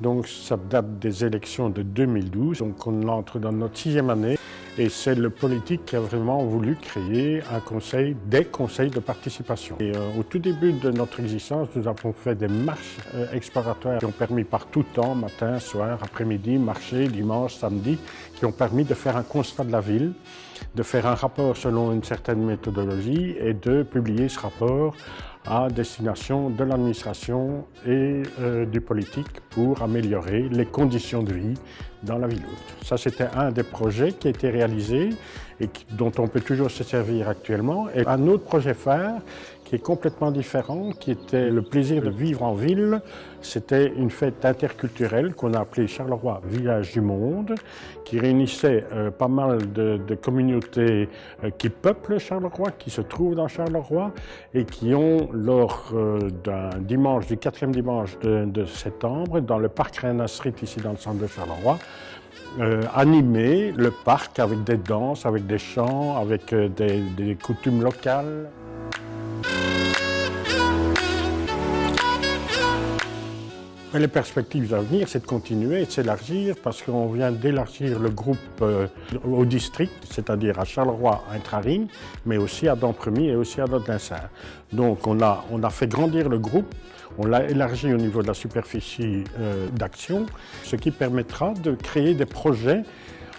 Donc ça date des élections de 2012, donc on entre dans notre 6e année et c'est le politique qui a vraiment voulu créer des conseils de participation. Et au tout début de notre existence, nous avons fait des marches exploratoires qui ont permis par tout temps, matin, soir, après-midi, marché, dimanche, samedi, qui ont permis de faire un constat de la ville, de faire un rapport selon une certaine méthodologie et de publier ce rapport à destination de l'administration et du politique pour améliorer les conditions de vie dans la ville haute. Ça, c'était un des projets qui a été réalisé et dont on peut toujours se servir actuellement. Et un autre projet phare qui est complètement différent, qui était le plaisir de vivre en ville. C'était une fête interculturelle qu'on a appelée Charleroi Village du Monde, qui réunissait pas mal de communautés qui peuplent Charleroi, qui se trouvent dans Charleroi et qui ont, lors d'un dimanche, du 4e dimanche de septembre, dans le parc Reina Street, ici dans le centre de Charleroi, animé le parc avec des danses, avec des chants, avec des coutumes locales. Les perspectives à venir, c'est de continuer et de s'élargir parce qu'on vient d'élargir le groupe au district, c'est-à-dire à Charleroi, à Intraring, mais aussi à Dampremy et aussi à Notlin-Saint. Donc on a fait grandir le groupe, on l'a élargi au niveau de la superficie d'action, ce qui permettra de créer des projets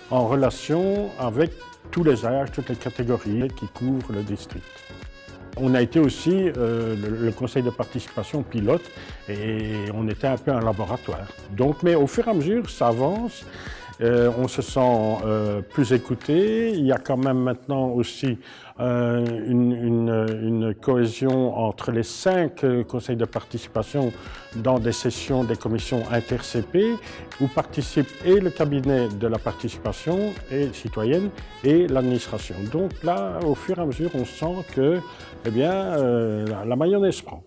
en relation avec tous les âges, toutes les catégories qui couvrent le district. On a été aussi le conseil de participation pilote et on était un peu un laboratoire. Donc, mais au fur et à mesure, ça avance, on se sent plus écouté. Il y a quand même maintenant aussi une cohésion entre les 5 conseils de participation dans des sessions des commissions inter-CP où participent et le cabinet de la participation et citoyenne et l'administration. Donc là, au fur et à mesure, on sent que eh bien, la mayonnaise prend.